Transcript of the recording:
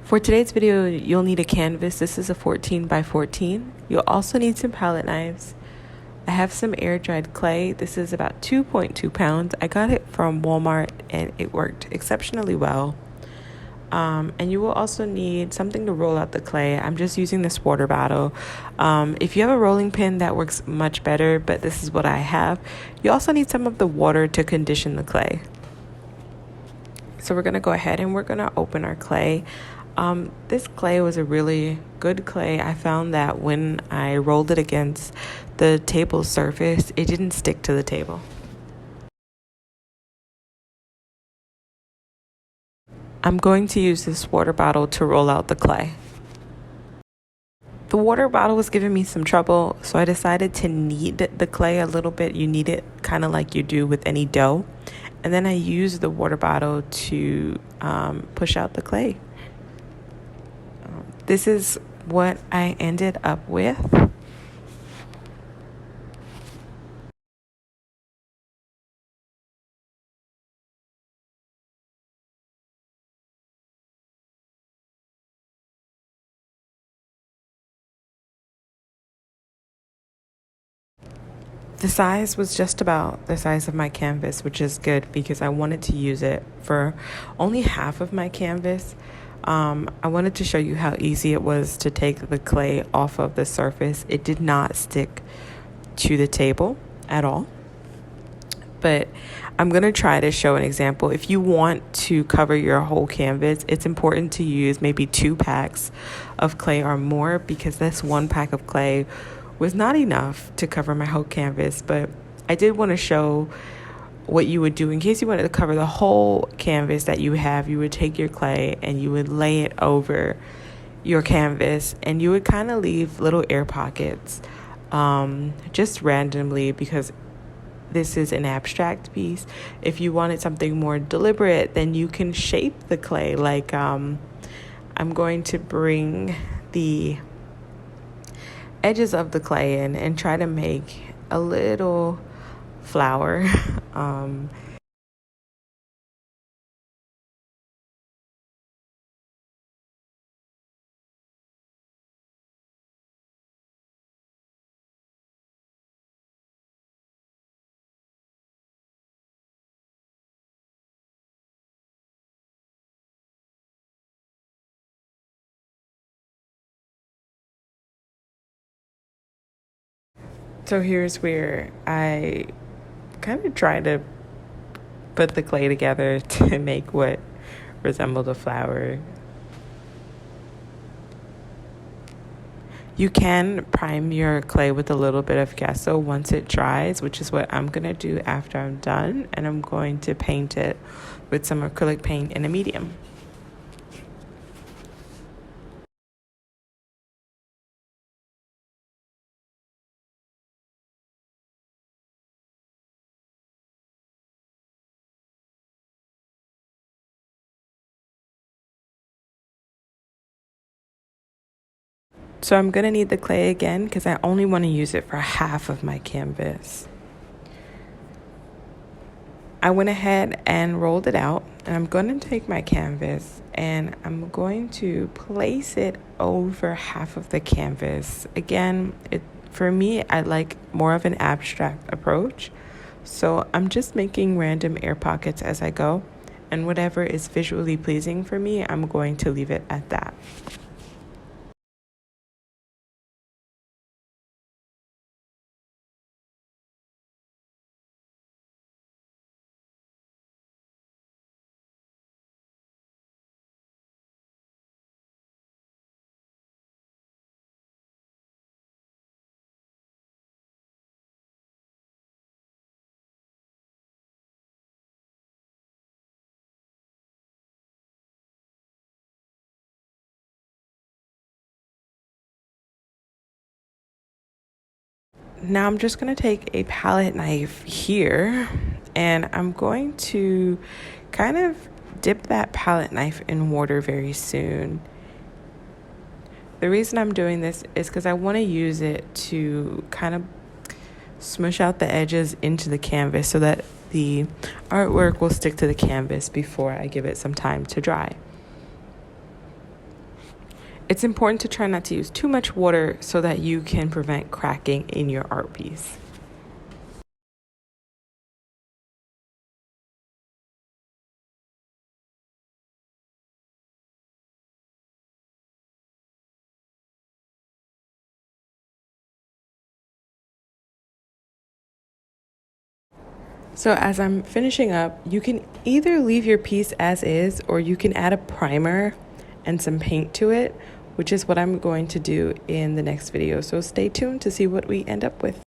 For today's video, you'll need a canvas. This is a 14 by 14. You'll also need some palette knives. I have some air dried clay. This is about 2.2 pounds. I got it from Walmart and it worked exceptionally well. And you will also need something to roll out the clay. I'm just using this water bottle. If you have a rolling pin, that works much better, but this is what I have. You also need some of the water to condition the clay. So we're going to go ahead and we're going to open our clay. This clay was a really good clay. I found that when I rolled it against the table surface, it didn't stick to the table. I'm going to use this water bottle to roll out the clay. The water bottle was giving me some trouble, so I decided to knead the clay a little bit. You knead it kind of like you do with any dough. And then I used the water bottle to push out the clay. This is what I ended up with. The size was just about the size of my canvas, which is good because I wanted to use it for only half of my canvas. I wanted to show you how easy it was to take the clay off of the surface. It did not stick to the table at all. But I'm going to try to show an example. If you want to cover your whole canvas, it's important to use maybe 2 packs of clay or more, because this 1 pack of clay was not enough to cover my whole canvas. But I did want to show what you would do in case you wanted to cover the whole canvas that you have. You would take your clay and you would lay it over your canvas, and you would kind of leave little air pockets just randomly, because this is an abstract piece. If you wanted something more deliberate, then you can shape the clay. Like I'm going to bring the edges of the clay in and try to make a little flower. So here's where I kind of try to put the clay together to make what resembled a flower. You can prime your clay with a little bit of gesso once it dries, which is what I'm going to do after I'm done. And I'm going to paint it with some acrylic paint in a medium. So I'm going to need the clay again because I only want to use it for half of my canvas. I went ahead and rolled it out, and I'm going to take my canvas and I'm going to place it over half of the canvas. Again, for me, I like more of an abstract approach. So I'm just making random air pockets as I go, and whatever is visually pleasing for me, I'm going to leave it at that. Now I'm just going to take a palette knife here, and I'm going to kind of dip that palette knife in water very soon. The reason I'm doing this is because I want to use it to kind of smush out the edges into the canvas so that the artwork will stick to the canvas before I give it some time to dry. It's important to try not to use too much water so that you can prevent cracking in your art piece. So as I'm finishing up, you can either leave your piece as is or you can add a primer and some paint to it, which is what I'm going to do in the next video. So stay tuned to see what we end up with.